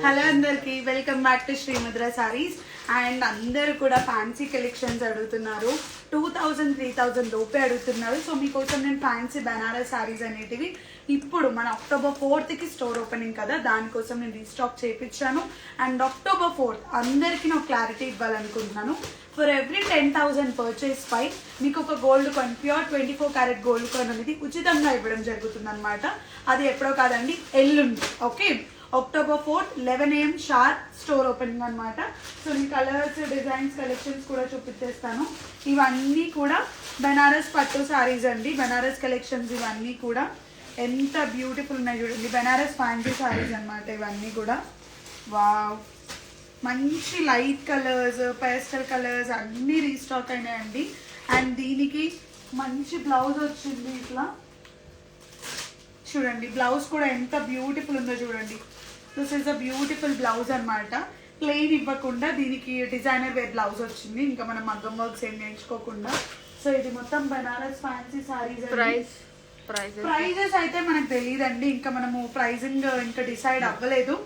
Hello అందరికి welcome back to Srimudra Sarees. And అందరూ కూడా ఫ్యాన్సీ కలెక్షన్స్ అడుగుతున్నారు, 2000-3000 లోపే అడుగుతున్నారు. సో మీకోసం నేను ఫ్యాన్సీ బనారస్ సారీస్ అనేటివి ఇప్పుడు మన October 4th స్టోర్ ఓపెనింగ్ కదా, దానికోసం నేను రీస్టాక్ చేయించాను. అండ్ October 4th అందరికీ నాకు క్లారిటీ ఇవ్వాలనుకుంటున్నాను. ఫర్ ఎవ్రీ 10,000 పర్చేస్ పై మీకు ఒక gold coin, pure 24 carat gold coin అనేది ఉచితంగా ఇవ్వడం జరుగుతుంది అనమాట. అది ఎప్పుడో కాదండి, ఎల్లుండి. Okay, October 4th 11 AM sharp store opening అనమాట. సో నేను కలర్స్, డిజైన్స్, కలెక్షన్స్ కూడా చూపించేస్తాను. ఇవన్నీ కూడా బనారస్ పట్టు సారీస్ అండి, బనారస్ కలెక్షన్స్. ఇవన్నీ కూడా ఎంత బ్యూటిఫుల్ ఉన్నాయి చూడండి, బనారస్ ఫ్యాన్సీ సారీస్ అనమాట ఇవన్నీ కూడా. వావ్, మంచి లైట్ కలర్స్, పేస్టల్ కలర్స్ అన్నీ రీస్టాక్ అయినాయండి. అండ్ దీనికి మంచి బ్లౌజ్ వచ్చింది ఇట్లా చూడండి. బ్లౌజ్ కూడా ఎంత బ్యూటిఫుల్ ఉందో చూడండి. This is a beautiful blouse అనమాట. ప్లెయిన్ ఇవ్వకుండా దీనికి డిజైనర్ వేర్ బ్లౌజ్ వచ్చింది, ఇంకా మనం మగ్గం వర్క్స్ ఏం నేర్చుకోకుండా. సో ఇది మొత్తం బనారస్ ఫ్యాన్సీ సారీస్. ప్రైజెస్ అయితే మనకు తెలియదండి, ఇంకా మనము ప్రైజింగ్ ఇంకా డిసైడ్ అవ్వలేదు.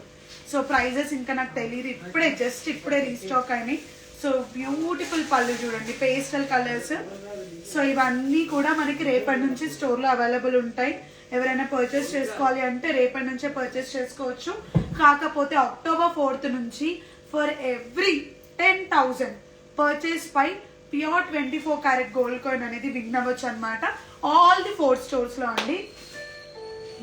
సో ప్రైజెస్ ఇంకా నాకు తెలియదు, ఇప్పుడే రీస్టాక్ అయినాయి. సో బ్యూటిఫుల్ పళ్ళు చూడండి, పేస్టల్ కలర్స్. సో ఇవన్నీ కూడా మనకి రేపటి నుంచి స్టోర్లో అవైలబుల్ ఉంటాయి. ఎవరైనా పర్చేస్ చేసుకోవాలి అంటే రేపటి నుంచే పర్చేస్ చేసుకోవచ్చు. కాకపోతే October 4th నుంచి ఫర్ ఎవ్రీ 10,000 పర్చేస్ పై ప్యూర్ 24 క్యారెట్ గోల్డ్ కాయిన్ అనేది విన్ అవ్వచ్చు అనమాట. ఆల్ ది 4 స్టోర్స్లో అండి.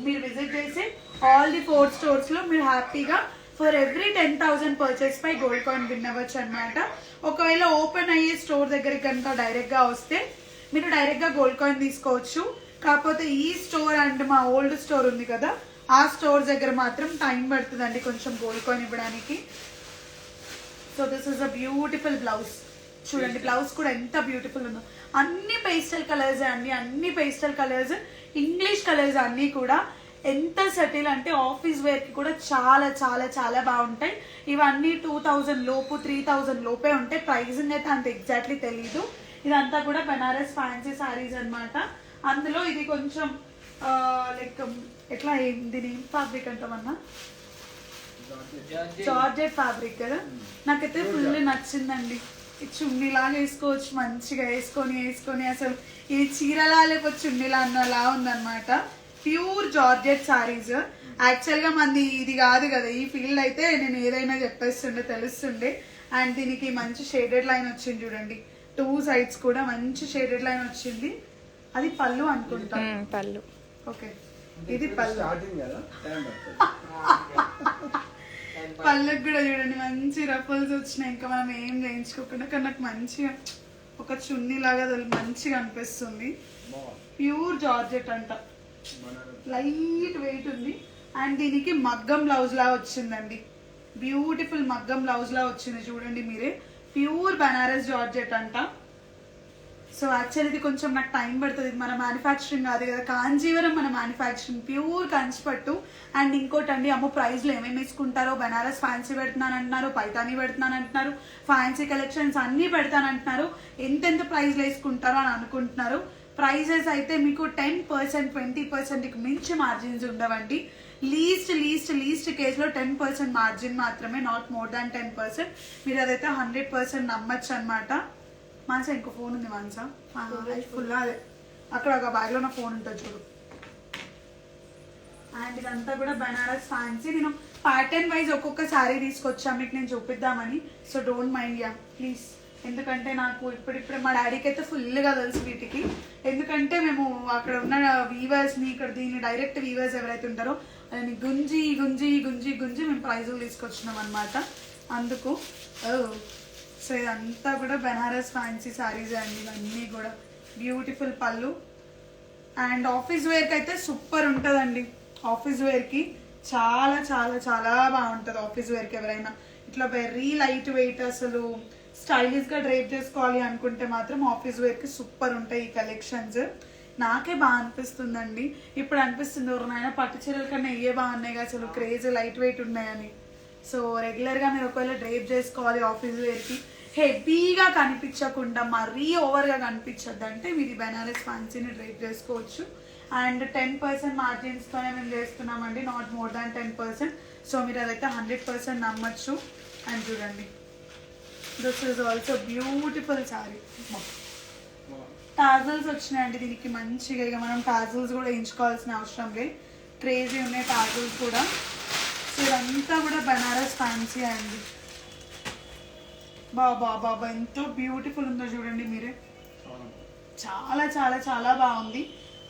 మీరు విజిట్ చేసి ఆల్ ది 4 స్టోర్స్లో మీరు హ్యాపీగా ఫర్ ఎవ్రీ 10,000 పర్చేస్ పై గోల్డ్ కాయిన్ విన్ అవ్వచ్చు అనమాట. ఒకవేళ ఓపెన్ అయ్యే స్టోర్ దగ్గరికి కనుక డైరెక్ట్గా వస్తే మీరు డైరెక్ట్గా గోల్డ్ కాయిన్ తీసుకోవచ్చు. కాకపోతే ఈ స్టోర్ అండ్ మా ఓల్డ్ స్టోర్ ఉంది కదా, ఆ స్టోర్ దగ్గర మాత్రం టైం పడుతుందండి కొంచెం గోల్డ్ కాయిన్ ఇవ్వడానికి. So this is a beautiful blouse చూడండి. బ్లౌజ్ కూడా ఎంత బ్యూటిఫుల్ ఉందో. అన్ని పేస్టల్ కలర్స్ అండి, అన్ని పేస్టల్ కలర్స్, ఇంగ్లీష్ కలర్స్ అన్నీ కూడా ఎంత సెటిల్ అంటే ఆఫీస్ వేర్కి కూడా చాలా చాలా చాలా బాగుంటాయి. ఇవన్నీ 2000 లోపు 3000 లోపే ఉంటాయి. ప్రైజింగ్ అయితే అంత ఎగ్జాక్ట్లీ తెలీదు. ఇదంతా కూడా బనారస్ ఫ్యాన్సీ సారీస్ అనమాట. అందులో ఇది కొంచెం లైక్ ఎట్లా దీని ఫ్యాబ్రిక్ అంటామన్నా, జార్జెట్ ఫ్యాబ్రిక్ కదా. నాకైతే ఫుల్ నచ్చిందండి. చున్నీలాగా వేసుకోవచ్చు, మంచిగా వేసుకొని అసలు ఇది చీరలా లేకపోతే చున్నీలా అన్నలా ఉందన్నమాట. Pure georgette saris. యాక్చువల్గా మంది ఇది కాదు కదా ఈ ఫీల్డ్, అయితే నేను ఏదైనా చెప్పేస్తుండే తెలుస్తుండే. అండ్ దీనికి మంచి షేడెడ్ లైన్ వచ్చింది చూడండి, 2 sides కూడా మంచి షేడెడ్ లైన్ వచ్చింది. అది పళ్ళు అనుకుంటా, పళ్ళు. ఓకే, ఇది పళ్ళు. పళ్ళకు కూడా చూడండి మంచి రఫల్స్ వచ్చినాయి. ఇంకా మనం ఏం చేయించుకోకుండా, కానీ నాకు మంచిగా ఒక చున్నీ లాగా మంచిగా అనిపిస్తుంది. ప్యూర్ జార్జెట్ అంట, లైట్ వెయిట్ ఉంది. అండ్ దీనికి మగ్గం బ్లౌజ్ లా వచ్చిందండి, బ్యూటిఫుల్ మగ్గం బ్లౌజ్ లా వచ్చింది చూడండి మీరే. ప్యూర్ బనారస్ జార్జెట్ అంట. సో యాక్చువల్ ఇది కొంచెం నాకు టైం పడుతుంది, ఇది మన మ్యానుఫ్యాక్చరింగ్ కాదు కదా, కాంజీవరం మన మ్యానుఫ్యాక్చరింగ్, ప్యూర్ కంచిపట్టు. అండ్ ఇంకోటి అండి, అమ్మో ప్రైస్లో ఏమేమి వేసుకుంటారో, బనారస్ ఫ్యాన్సీ పెడుతున్నాను అంటున్నారు, పైతానీ పెడుతున్నాను అంటున్నారు, ఫ్యాన్సీ కలెక్షన్స్ అన్నీ పెడతాను అంటున్నారు. ఎంతెంత ప్రైస్లో వేసుకుంటారో అని అనుకుంటున్నారు. ప్రైజెస్ అయితే మీకు 10%, 20%కి మించి మార్జిన్స్ ఉండవండి. లీస్ట్ కేసులో 10% మార్జిన్ మాత్రమే, నాట్ మోర్ దాన్ 10%. మీరు అదైతే 100% నమ్మచ్చు అనమాట. మనసా ఇంకో ఫోన్ ఉంది, మనసా ఫుల్ అదే అక్కడ ఒక బ్యాగ్లో నా ఫోన్ ఉంటుంది చూడు. అండ్ ఇదంతా కూడా బనారస్ ఫ్యాన్సీ. నేను ప్యాటర్న్ వైజ్ ఒక్కొక్క శారీ తీసుకొచ్చా మీకు నేను చూపిద్దామని. So don't mind yeah please, ఎందుకంటే నాకు ఇప్పుడిప్పుడే మా డాడీకి అయితే ఫుల్గా తెలుసు వీటికి. ఎందుకంటే మేము అక్కడ ఉన్న వీవర్స్ని, ఇక్కడ దీన్ని డైరెక్ట్ వీవర్స్ ఎవరైతే ఉంటారో అని గుంజి గుంజి గుంజి గుంజి మేము ప్రైజులు తీసుకొచ్చినాం అనమాట. అందుకు సో ఇదంతా కూడా బనారస్ ఫ్యాన్సీ సారీస్ అండి. ఇవన్నీ కూడా బ్యూటిఫుల్ పళ్ళు. అండ్ ఆఫీస్ వేర్కి అయితే సూపర్ ఉంటుందండి. ఆఫీస్ వేర్కి చాలా చాలా చాలా బాగుంటుంది. ఆఫీస్ వేర్కి ఎవరైనా ఇట్లా వెరీ లైట్ వెయిట్ అసలు స్టైలిష్గా డ్రైప్ చేసుకోవాలి అనుకుంటే మాత్రం ఆఫీస్ వేర్కి సూపర్ ఉంటాయి ఈ కలెక్షన్స్. నాకే బాగా అనిపిస్తుందండి. ఇప్పుడు అనిపిస్తుంది ఎవరినైనా పట్టు చీరల కన్నా ఇవే బాగున్నాయి కదా, అసలు క్రేజ్ లైట్ వెయిట్ ఉన్నాయని. సో రెగ్యులర్గా మీరు ఒకవేళ డ్రైప్ చేసుకోవాలి ఆఫీస్ వేర్కి, హెవీగా కనిపించకుండా మరీ ఓవర్గా కనిపించద్దు అంటే మీరు బనారస్ ఫ్యాన్సీని డ్రైప్ చేసుకోవచ్చు. అండ్ 10% మార్జిన్స్తోనే మేము చేస్తున్నామండి, నాట్ మోర్ దాన్ 10%. సో మీరు అదైతే 100% నమ్మచ్చు. అండ్ చూడండి, this is also beautiful sorry. Tassels వచ్చినాయండి దీనికి మంచిగా. ఇక మనం టాజల్స్ కూడా వేయించుకోవాల్సిన అవసరం లేదు, క్రేజీ ఉన్నాయి టాజల్స్ కూడా. సో ఇదంతా కూడా బనారస్ ఫ్యాన్సీ అండి. బాబా బాబా ఎంతో బ్యూటిఫుల్ ఉందో చూడండి మీరే. చాలా చాలా చాలా బాగుంది.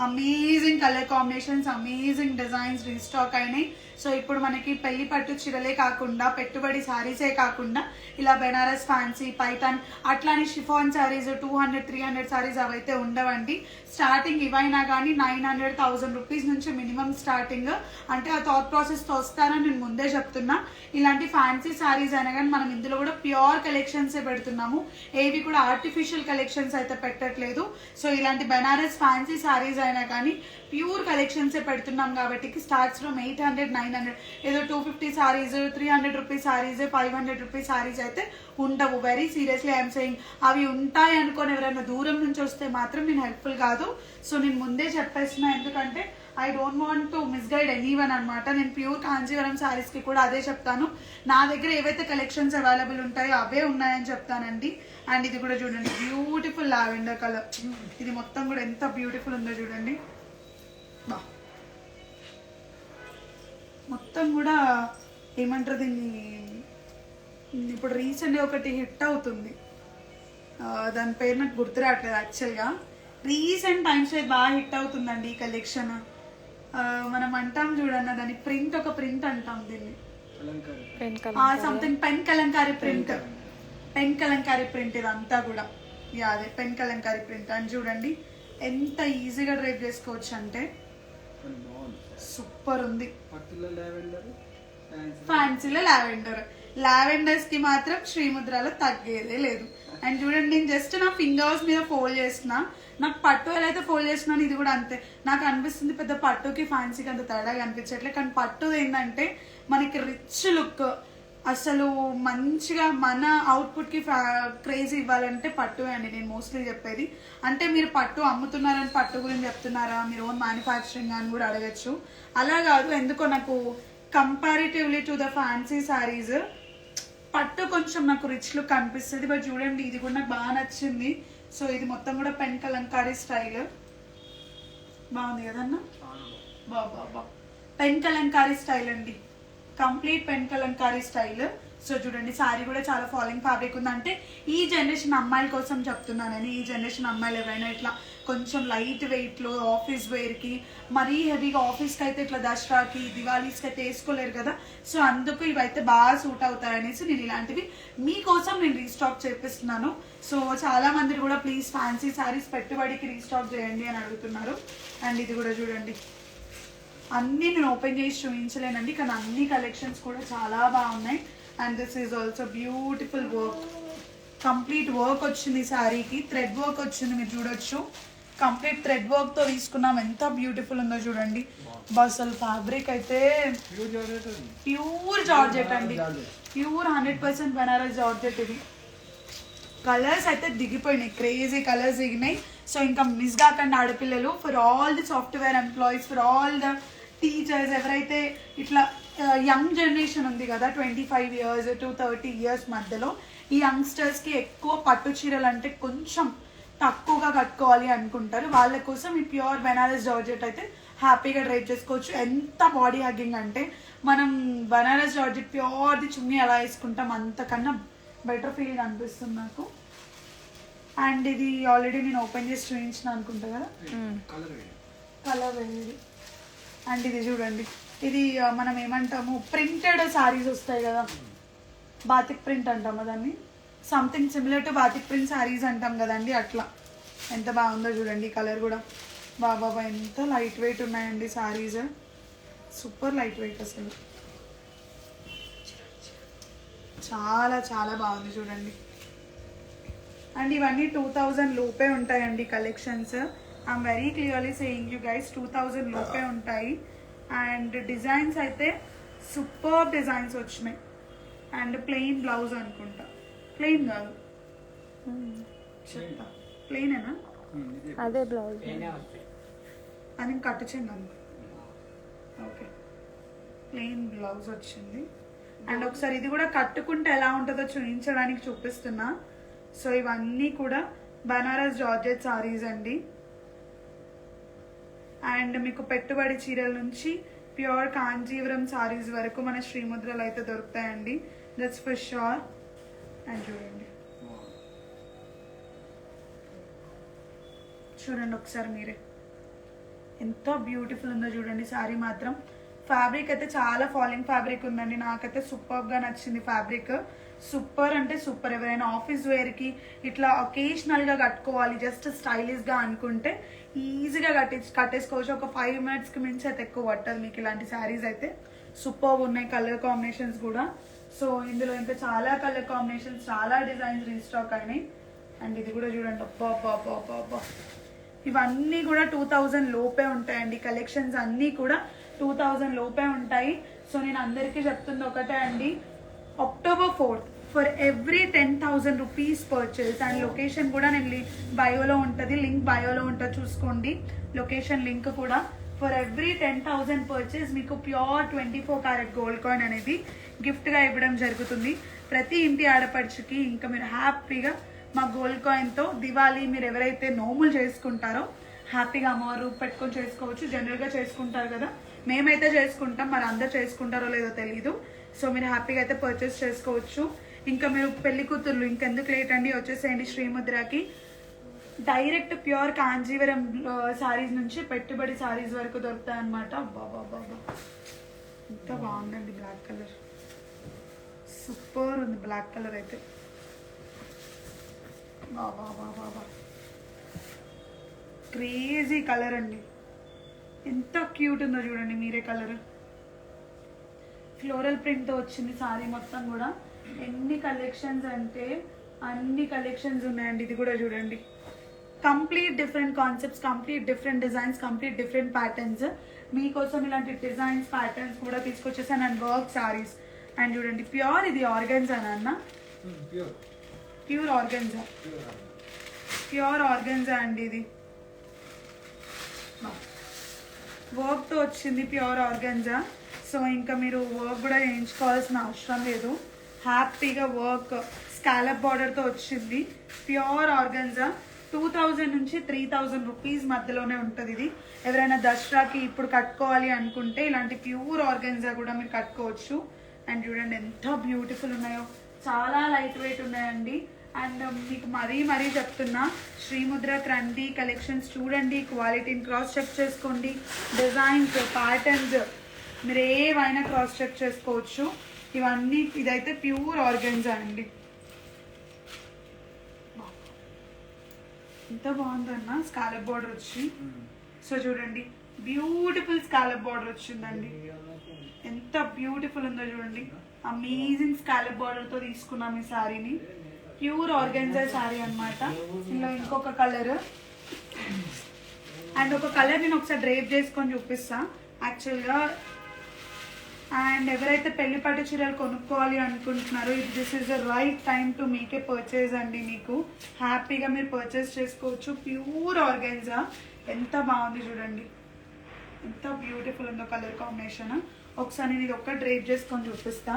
Amazing colour combinations, amazing designs restock అయినాయి. సో ఇప్పుడు మనకి పెళ్లి పట్టు చీరలే కాకుండా, పెట్టుబడి శారీసే కాకుండా ఇలా బెనారస్ ఫ్యాన్సీ, పైతాన్, అట్లానే షిఫాన్ శారీస్ 200-300 శారీస్ అవైతే ఉండవండి. స్టార్టింగ్ ఇవైనా కానీ 900-1000 రూపీస్ నుంచి మినిమం స్టార్టింగ్. అంటే ఆ థాట్ ప్రాసెస్తో వస్తారని నేను ముందే చెప్తున్నా. ఇలాంటి ఫ్యాన్సీ శారీస్ అయినా కానీ మనం ఇందులో కూడా ప్యూర్ కలెక్షన్సే పెడుతున్నాము, ఏవి కూడా ఆర్టిఫిషియల్ కలెక్షన్స్ అయితే పెట్టట్లేదు. సో ఇలాంటి బెనారస్ ఫ్యాన్సీ శారీస్ అయినా కానీ ప్యూర్ కలెక్షన్సే పెడుతున్నాం కాబట్టి స్టార్ట్స్ ఫ్రమ్ 800-900. ఏదో 250 శారీస్, 300 రూపీస్ శారీస్, 500 రూపీస్ శారీస్ అయితే ఉండవు. Very seriously I'm saying. అవి ఉంటాయి అనుకోని ఎవరైనా దూరం నుంచి వస్తే మాత్రం నేను హెల్ప్ఫుల్ కాదు. సో నేను ముందే చెప్పేస్తున్నా, ఎందుకంటే I don't want to misguide anyone అనమాట. నేను ప్యూర్ కాంజీవరం శారీస్కి కూడా అదే చెప్తాను. నా దగ్గర ఏవైతే కలెక్షన్స్ అవైలబుల్ ఉంటాయో అవే ఉన్నాయని చెప్తానండి. అండ్ ఇది కూడా చూడండి, బ్యూటిఫుల్ లావెండర్ కలర్. ఇది మొత్తం కూడా ఎంత బ్యూటిఫుల్ ఉందో చూడండి. బా మొత్తం కూడా ఏమంటారు దీన్ని, ఇప్పుడు రీసెంట్గా ఒకటి హిట్ అవుతుంది, దాని పేరు నాకు గుర్తు రావట్లేదు యాక్చువల్గా. రీసెంట్ టైమ్స్ బాగా హిట్ అవుతుందండి ఈ కలెక్షన్. మనం అంటాం చూడన్న దాని ప్రింట్, ఒక ప్రింట్ అంటాం దీన్ని, something pen Kalamkari print. Pen Kalamkari print ఇదంతా కూడా. అదే పెన్ కలంకారీ ప్రింట్. అని చూడండి ఎంత ఈజీగా డ్రైవ్ చేసుకోవచ్చు అంటే సూపర్ ఉంది. ఫ్యాన్సీలో లావెండర్, లావెండర్స్ కి మాత్రం శ్రీముద్రలో తగ్గేదే లేదు. అండ్ చూడండి, నేను జస్ట్ నా ఫింగర్స్ మీద ఫోల్డ్ చేసిన, నాకు పట్టు ఎలా అయితే ఫోల్డ్ చేసినాను ఇది కూడా అంతే. నాకు అనిపిస్తుంది పెద్ద పట్టుకి ఫ్యాన్సీకి అంత తేడాగా అనిపించట్లేదు. కానీ పట్టు ఏంటంటే మనకి రిచ్ లుక్, అసలు మంచిగా మన అవుట్పుట్కి క్రేజ్ ఇవ్వాలంటే పట్టు అండి నేను మోస్ట్లీ చెప్పేది. అంటే మీరు పట్టు అమ్ముతున్నారని పట్టు గురించి చెప్తున్నారా, మీరు ఓన్ మ్యానుఫ్యాక్చరింగ్ అని కూడా అడగచ్చు. అలా కాదు, ఎందుకో నాకు comparatively to the fancy saris పట్టు కొంచెం నాకు రిచ్ లుక్ అనిపిస్తుంది. బట్ చూడండి ఇది కూడా నాకు బాగా నచ్చింది. సో ఇది మొత్తం కూడా పెన్ కలంకారీ స్టైల్. బాగుంది కదన్నా, బాబా పెన్ కలంకారీ స్టైల్ అండి, complete pen Kalamkari style. So చూడండి సారీ కూడా చాలా ఫాలింగ్ ఫ్యాబ్రిక్ ఉంది. అంటే ఈ జనరేషన్ అమ్మాయిల కోసం చెప్తున్నాను నేను. ఈ జనరేషన్ అమ్మాయిలు ఎవరైనా ఇట్లా కొంచెం లైట్ వెయిట్లో ఆఫీస్ వేర్కి, మరీ హెవీగా ఆఫీస్కి అయితే ఇట్లా దసరాకి, దివాళీస్కి అయితే వేసుకోలేరు కదా. సో అందుకు ఇవైతే బాగా సూట్ అవుతాయనేసి నేను ఇలాంటివి మీకోసం నేను రీస్టాక్ చేపిస్తున్నాను. సో చాలా మంది కూడా ప్లీజ్ ఫ్యాన్సీ శారీస్ పెట్టుబడికి రీస్టాక్ చేయండి అని అడుగుతున్నారు. అండ్ ఇది కూడా చూడండి, అన్నీ నేను ఓపెన్ చేసి చూపించలేనండి, కానీ అన్ని కలెక్షన్స్ కూడా చాలా బాగున్నాయి. And this is also beautiful work, complete work వచ్చింది శారీకి, థ్రెడ్ వర్క్ వచ్చింది, మీరు చూడొచ్చు. కంప్లీట్ థ్రెడ్ వర్క్తో తీసుకున్నాం, ఎంత బ్యూటిఫుల్ ఉందో చూడండి. అసలు ఫ్యాబ్రిక్ అయితే ప్యూర్ జార్జెట్ అండి, ప్యూర్ 100% బనారస్ జార్జెట్. ఇది కలర్స్ అయితే దిగిపోయినాయి, క్రేజీ కలర్స్ దిగినాయి. సో ఇంకా మిస్ కాకండి ఆడపిల్లలు, for all the software employees, for all the teachers, ఎవరైతే ఇట్లా యంగ్ జనరేషన్ ఉంది కదా 25 years to 30 years మధ్యలో, ఈ యంగ్స్టర్స్కి ఎక్కువ పట్టు చీరలు అంటే కొంచెం తక్కువగా కట్టుకోవాలి అనుకుంటారు. వాళ్ళ కోసం ఈ ప్యూర్ బెనారస్ జార్జెట్ అయితే హ్యాపీగా డ్రైవ్ చేసుకోవచ్చు. ఎంత బాడీ హగ్గింగ్ అంటే మనం బనారస్ జార్జెట్ ప్యూర్ది చున్నీ ఎలా వేసుకుంటాం అంతకన్నా బెటర్ ఫీల్ అనిపిస్తుంది నాకు. అండ్ ఇది ఆల్రెడీ నేను ఓపెన్ చేసి చూపించిన అనుకుంటా కదా, కలర్ వేడి. అండ్ ఇది చూడండి, ఇది మనం ఏమంటాము ప్రింటెడ్ శారీస్ వస్తాయి కదా, బాతిక్ ప్రింట్ అంటాము దాన్ని, something similar to batik print saris అంటాం కదండి, అట్లా. ఎంత బాగుందో చూడండి కలర్ కూడా. బాబా ఎంత లైట్ వెయిట్ ఉన్నాయండి శారీస్, సూపర్ లైట్ వెయిట్, అసలు చాలా చాలా బాగుంది చూడండి. అండ్ ఇవన్నీ 2000 లోపే ఉంటాయండి collections. I'm very clearly saying you guys, 2000 లోపే ఉంటాయి. అండ్ డిజైన్స్ అయితే సూపర్ డిజైన్స్ వచ్చినాయి. అండ్ ప్లెయిన్ బ్లౌజ్ అనుకుంటా, ప్లెయిన్ కాదు చెప్తా, ప్లెయినేనా అదే బ్లౌజ్. అది కట్ చేయండి. ఓకే, ప్లెయిన్ బ్లౌజ్ వచ్చింది. అండ్ ఒకసారి ఇది కూడా కట్టుకుంటే ఎలా ఉంటుందో చూపించడానికి చూపిస్తున్నా. సో ఇవన్నీ కూడా బనారస్ జార్జెట్ సారీస్ అండి. అండ్ మీకు పెట్టుబడి చీరల నుంచి ప్యూర్ కాంజీవరం సారీస్ వరకు మన శ్రీముద్రలు అయితే దొరుకుతాయండి. That's for sure. అండ్ చూడండి చూడండి ఒకసారి మీరే ఎంత బ్యూటిఫుల్ ఉందో చూడండి. సారీ మాత్రం ఫ్యాబ్రిక్ అయితే చాలా ఫాలింగ్ ఫ్యాబ్రిక్ ఉందండి. నాకైతే సూపర్గా నచ్చింది ఫ్యాబ్రిక్. సూపర్ అంటే సూపర్. ఎవరైనా ఆఫీస్ వేర్కి ఇట్లా ఒకేషనల్గా కట్టుకోవాలి, జస్ట్ స్టైలిష్గా అనుకుంటే ఈజీగా కట్టేసుకోవచ్చు. ఒక 5 minutesకి మించి అయితే ఎక్కువ పట్టదు మీకు. ఇలాంటి శారీస్ అయితే సూపర్ ఉన్నాయి. కలర్ కాంబినేషన్స్ కూడా. సో ఇందులో ఇంకా చాలా కలర్ కాంబినేషన్స్, చాలా డిజైన్స్ రీస్టాక్ అయినాయి. అండ్ ఇది కూడా చూడండి, అబ్బా అబ్బా అబ్బా అబ్బా అబ్బా. ఇవన్నీ కూడా 2000 లోపే ఉంటాయండి. కలెక్షన్స్ అన్నీ కూడా 2000 లోపే ఉంటాయి. సో నేను అందరికీ చెప్తుంది ఒకటే అండి, October 4th for every 10,000 rupees purchase. And location కూడా నేను బయోలో ఉంటుంది, లింక్ బయోలో ఉంటుంది, చూసుకోండి లొకేషన్ లింక్ కూడా. ఫర్ ఎవ్రీ 10,000 పర్చేస్ మీకు ప్యూర్ 24 karat గోల్డ్ కాయిన్ అనేది గిఫ్ట్గా ఇవ్వడం జరుగుతుంది ప్రతి ఇంటి ఆడపడుచుకి. ఇంకా మీరు హ్యాపీగా మా గోల్డ్ కాయిన్తో దివాళీ మీరు ఎవరైతే నోములు చేసుకుంటారో హ్యాపీగా అమ్మవారు రూపు పెట్టుకొని చేసుకోవచ్చు. జనరల్గా చేసుకుంటారు కదా, మేమైతే చేసుకుంటాం, మరి అందరు చేసుకుంటారో లేదో తెలీదు. సో మీరు హ్యాపీగా అయితే పర్చేస్ చేసుకోవచ్చు. ఇంకా మీరు పెళ్లి కూతుర్లు ఇంకెందుకు లేట్ అండి, వచ్చేసేయండి శ్రీముద్రకి. డైరెక్ట్ ప్యూర్ కాంజీవరం సారీస్ నుంచి పెట్టుబడి సారీస్ వరకు దొరుకుతాయి అనమాట. బాబా బాబా ఎంత బాగుందండి. బ్లాక్ కలర్ సూపర్ ఉంది. బ్లాక్ కలర్ అయితే బాబా బాబా బాబా క్రేజీ కలర్ అండి. ఎంత క్యూట్ ఉందో చూడండి మీరే. కలర్ ఫ్లోరల్ ప్రింట్తో వచ్చింది సారీ మొత్తం కూడా. ఎన్ని కలెక్షన్స్ అంటే అన్ని కలెక్షన్స్ ఉన్నాయండి. ఇది కూడా చూడండి, complete different concepts, complete different designs, complete different patterns. మీకోసం ఇలాంటి డిజైన్స్ ప్యాటర్న్స్ కూడా తీసుకొచ్చేసాను. And work sarees. అండ్ చూడండి ప్యూర్, ఇది ఆర్గన్జా అన్న, ప్యూర్ ఆర్గన్జా, ప్యూర్ ఆర్గన్జా అండి. ఇది వర్క్తో వచ్చింది, ప్యూర్ ఆర్గన్జా. సో ఇంకా మీరు వర్క్ కూడా చేయించుకోవాల్సిన అవసరం లేదు. హ్యాపీగా వర్క్ స్కాలప్ బార్డర్తో వచ్చింది, ప్యూర్ ఆర్గన్జా. 2000 నుంచి 3000 రూపీస్ మధ్యలోనే ఉంటుంది ఇది. ఎవరైనా దసరాకి ఇప్పుడు కట్టుకోవాలి అనుకుంటే ఇలాంటి ప్యూర్ ఆర్గన్జా కూడా మీరు కట్టుకోవచ్చు. అండ్ చూడండి ఎంత బ్యూటిఫుల్ ఉన్నాయో, చాలా లైట్ వెయిట్ ఉన్నాయండి. అండ్ మీకు మరీ చెప్తున్నా, శ్రీముద్ర ట్రెండీ కలెక్షన్స్ చూడండి, క్వాలిటీని క్రాస్ చెక్ చేసుకోండి. డిజైన్స్, ప్యాటర్న్స్ మీరు ఏవైనా క్రాస్ చెక్ చేసుకోవచ్చు. ఇవన్నీ ఇదైతే ప్యూర్ ఆర్గన్జా అండి. ఎంత బాగుందన్న స్కాలప్ బార్డర్ వచ్చి. సో చూడండి బ్యూటిఫుల్ స్కాలప్ బార్డర్ వచ్చిందండి. ఎంత బ్యూటిఫుల్ ఉందో చూడండి. అమేజింగ్ స్కాలప్ బార్డర్తో తీసుకున్నాం ఈ శారీని. ప్యూర్ ఆర్గన్జా శారీ అనమాట. ఇందులో ఇంకొక కలర్ అండ్ ఒక కలర్ నేను ఒకసారి డ్రైప్ చేసుకొని చూపిస్తా యాక్చువల్గా. అండ్ ఎవరైతే పెళ్లి పట్టు చీరలు కొనుక్కోవాలి అనుకుంటున్నారో this is the right time to make a purchase అండి. మీకు హ్యాపీగా మీరు పర్చేస్ చేసుకోవచ్చు. ప్యూర్ ఆర్గన్జా ఎంత బాగుంది చూడండి, ఎంత బ్యూటిఫుల్ ఉందో కలర్ కాంబినేషన్. ఒకసారి నేను ఇది ఒక్క డ్రైప్ చేసుకొని చూపిస్తా.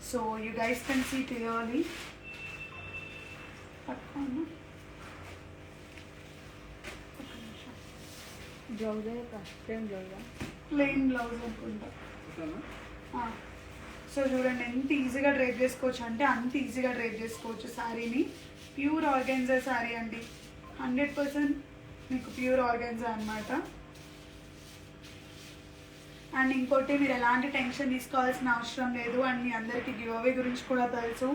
So you guys can see clearly. Plain blouse అనుకుంటా. సో చూడండి ఎంత ఈజీగా డ్రైప్ చేసుకోవచ్చు అంటే అంత ఈజీగా డ్రైప్ చేసుకోవచ్చు శారీని. ప్యూర్ ఆర్గన్జా శారీ అండి, 100% మీకు ప్యూర్ ఆర్గన్జా అనమాట. అండ్ ఇంకోటి మీరు ఎలాంటి టెన్షన్ తీసుకోవాల్సిన అవసరం లేదు. అండ్ మీ అందరికీ గివ్ అవే గురించి కూడా తెలుసు.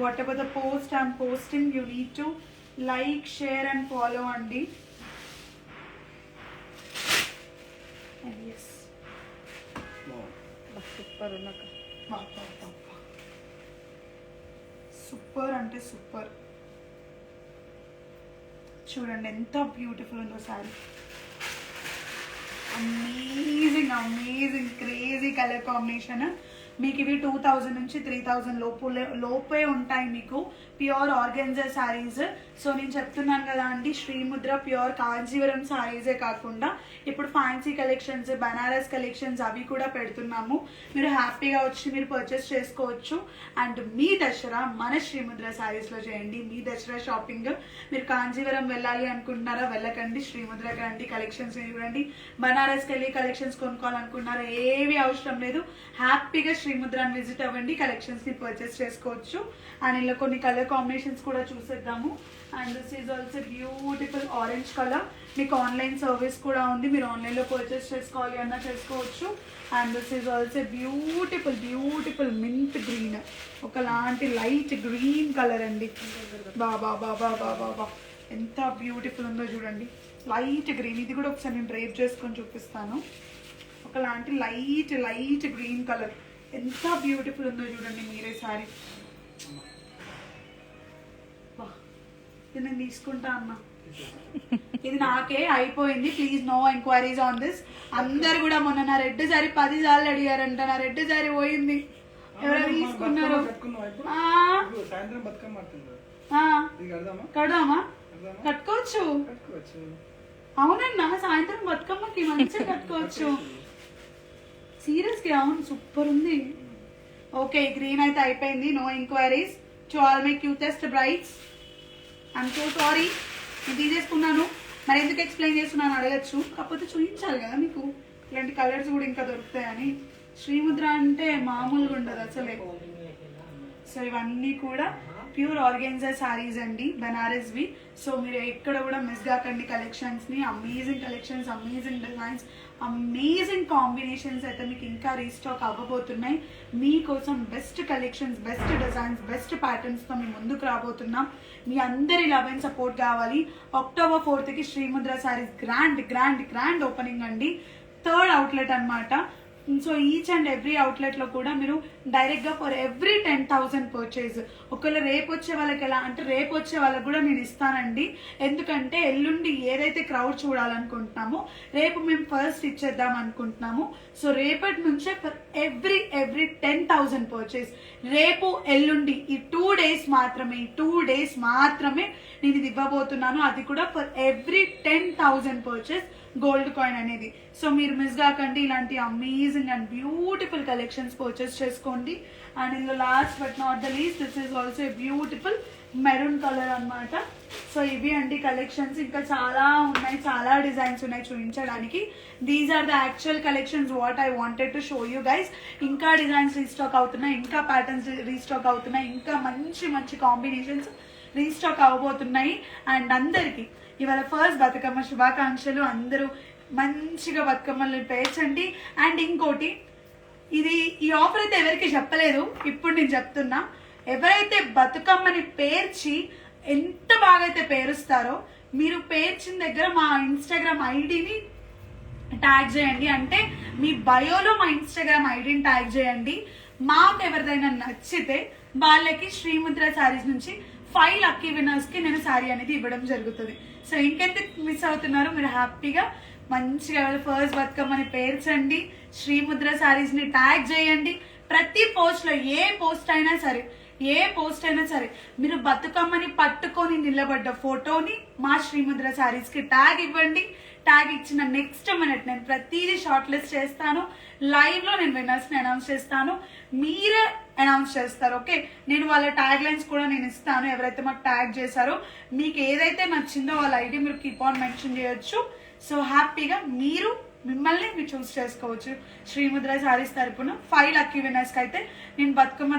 What ever the post I'm posting you need to like, share and follow అండి. సూపర్ అంటే సూపర్. చూడండి ఎంత బ్యూటిఫుల్ ఉందో sari. Amazing amazing crazy colour combination. మీకు ఇవి 2000 నుంచి 3000 లోపే ఉంటాయి మీకు ప్యూర్ ఆర్గెన్జా శారీస్. సో నేను చెప్తున్నాను కదా అండి, శ్రీముద్ర ప్యూర్ కాంజీవరం శారీసే కాకుండా ఇప్పుడు ఫ్యాన్సీ కలెక్షన్స్, బనారస్ కలెక్షన్స్ అవి కూడా పెడుతున్నాము. మీరు హ్యాపీగా వచ్చి మీరు పర్చేస్ చేసుకోవచ్చు. అండ్ మీ దసరా మన శ్రీముద్ర శారీస్లో చేయండి. మీ దసరా షాపింగ్ మీరు కాంజీవరం వెళ్ళాలి అనుకుంటున్నారా, వెళ్ళకండి, శ్రీముద్రకి రండి, కలెక్షన్స్ చూడండి. బనారస్కి వెళ్ళి కలెక్షన్స్ కొనుక్కోవాలనుకుంటున్నారా, ఏవి అవసరం లేదు, హ్యాపీగా శ్రీముద్రాన్ని విజిట్ అవ్వండి, కలెక్షన్స్ ని పర్చేస్ చేసుకోవచ్చు. అండ్ ఇలా కొన్ని కలర్ కాంబినేషన్స్ కూడా చూసేద్దాము. And this is also beautiful orange colour. మీకు ఆన్లైన్ సర్వీస్ కూడా ఉంది, మీరు ఆన్లైన్లో పర్చేస్ చేసుకోవాలి అన్నా చేసుకోవచ్చు. And this is also beautiful beautiful mint green, ఒకలాంటి లైట్ గ్రీన్ కలర్ అండి. బాబా బాబా బాబా బా, ఎంత బ్యూటిఫుల్ ఉందో చూడండి, లైట్ గ్రీన్. ఇది కూడా ఒకసారి నేను డ్రైప్ చేసుకొని చూపిస్తాను. ఒకలాంటి లైట్ లైట్ గ్రీన్ కలర్, ఎంత బ్యూటిఫుల్ ఉందో చూడండి మీరే సారీ. ఇది నేను తీసుకుంటా అన్నా, ఇది నాకే అయిపోయింది. Please no enquiries on this. అందరు కూడా మొన్న నా రెడ్ సారీ 10 సార్లు అడిగారంట, నా రెడ్ సారీ పోయింది, ఎవరో తీసుకున్నారు. కడదామా? కట్టుకోవచ్చు. అవునన్నా, సాయంత్రం బతుకమ్మకి మంచిగా కట్టుకోవచ్చు. సీరియస్ గా అవును, సూపర్ ఉంది. ఓకే, గ్రీన్ అయితే అయిపోయింది. No enquiries to all my cutest brides. I'm so sorry, నేను తీసేసుకున్నాను. మరి ఎందుకు ఎక్స్ప్లెయిన్ చేస్తున్నాను అడగచ్చు, కాకపోతే చూపించాలి కదా మీకు, ఇలాంటి కలర్స్ కూడా ఇంకా దొరుకుతాయని. శ్రీముద్ర అంటే మామూలుగా ఉండదు అసలే. సో ఇవన్నీ కూడా ప్యూర్ ఆర్గెన్జా శారీస్ అండి, బనారస్వి. సో మీరు ఎక్కడ కూడా మిస్ కాకండి కలెక్షన్స్ని. Amazing collections, amazing designs, amazing combinations అయితే మీకు ఇంకా రీస్టాక్ అవ్వబోతున్నాయి. మీకోసం best collections, best designs, best ప్యాటర్న్స్తో మేము ముందుకు రాబోతున్నాం. మీ అందరి లవ్ అండ్ సపోర్ట్ కావాలి. October 4th Srimudra Sarees grand grand grand opening అండి, 3rd అవుట్లెట్ అనమాట. సో ఈచ్ అండ్ ఎవ్రీ అవుట్లెట్లో కూడా మీరు డైరెక్ట్గా ఫర్ ఎవ్రీ 10,000 పర్చేజ్, ఒకవేళ రేపు వచ్చే వాళ్ళకి ఎలా అంటే రేపు వచ్చే వాళ్ళకి కూడా నేను ఇస్తానండి. ఎందుకంటే ఎల్లుండి ఏదైతే క్రౌడ్ చూడాలనుకుంటున్నామో రేపు మేము ఫస్ట్ ఇచ్చేద్దాం అనుకుంటున్నాము. సో రేపటి నుంచే ఫర్ ఎవ్రీ 10,000 పర్చేజ్, రేపు ఎల్లుండి ఈ 2 days మాత్రమే, ఈ 2 days మాత్రమే నేను ఇది ఇవ్వబోతున్నాను. అది కూడా for every 10,000 purchase gold coin అనేది. సో మీరు మిస్ కాకండి, ఇలాంటి amazing and beautiful collections purchase చేసుకోండి. అండ్ ఇందులో last but not the least, this is also a beautiful maroon colour అనమాట. సో ఇవి అండి కలెక్షన్స్, ఇంకా చాలా ఉన్నాయి, చాలా డిజైన్స్ ఉన్నాయి చూపించడానికి. These are the actual collections what I wanted to show you guys. ఇంకా డిజైన్స్ రీస్టాక్ అవుతున్నాయి, ఇంకా ప్యాటర్న్స్ రీస్టాక్ అవుతున్నాయి, ఇంకా మంచి మంచి కాంబినేషన్స్ రీస్టాక్ అవ్వబోతున్నాయి. అండ్ అందరికీ ఇవాళ ఫస్ట్ బతుకమ్మ శుభాకాంక్షలు. అందరూ మంచిగా బతుకమ్మల్ని పేర్చండి. అండ్ ఇంకోటి, ఈ ఆఫర్ అయితే ఎవరికి చెప్పలేదు, ఇప్పుడు నేను చెప్తున్నా. ఎవరైతే బతుకమ్మని పేర్చి ఎంత బాగా అయితే పేరుస్తారో, మీరు పేర్చిన దగ్గర మా ఇన్స్టాగ్రామ్ ఐడిని ట్యాగ్ చేయండి. అంటే మీ బయోలో మా ఇన్స్టాగ్రామ్ ఐడిని ట్యాగ్ చేయండి. మాకు ఎవరిదైనా నచ్చితే వాళ్ళకి శ్రీముద్ర శారీస్ నుంచి 5 లక్కీ విన్నర్స్ కి నేను శారీ అనేది ఇవ్వడం జరుగుతుంది. సో ఇంకెందుకు మిస్ అవుతున్నారు, మీరు హ్యాపీగా మంచిగా ఫస్ట్ బతుకమ్మని పేర్చండి, శ్రీముద్ర శారీస్ ని ట్యాగ్ చేయండి. ప్రతి పోస్ట్ లో ఏ పోస్ట్ అయినా సరే మీరు బతుకమ్మని పట్టుకొని నిలబడ్డ ఫోటోని మా శ్రీముద్ర శారీస్ కి ట్యాగ్ ఇవ్వండి. ట్యాగ్ ఇచ్చిన నెక్స్ట్ మినిట్ నేను ప్రతిదీ షార్ట్ లిస్ట్ చేస్తాను, లైవ్ లో నేను విన్నర్స్ ని అనౌన్స్ చేస్తాను, మీరే అనౌన్స్ చేస్తారు. ఓకే, నేను వాళ్ళ ట్యాగ్ లైన్స్ కూడా నేను ఇస్తాను. ఎవరైతే మాకు ట్యాగ్ చేశారో మీకు ఏదైతే నచ్చిందో వాళ్ళ ఐడి మీరు కీప్ ఆన్ మెన్షన్ చేయొచ్చు. సో హ్యాపీగా మిమ్మల్ని మీరు చూస్ చేసుకోవచ్చు. శ్రీముద్ర శారీస్ తరపున 5 లక్కీ విన్నర్స్ కి అయితే నేను బతుకమ్మ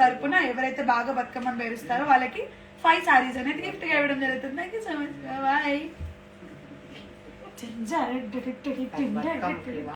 తరపున ఎవరైతే బాగా బతుకమ్మని పేరుస్తారో వాళ్ళకి 5 శారీస్ అనేది గిఫ్ట్ గా ఇవ్వడం జరుగుతుంది. Thank you so much, bye.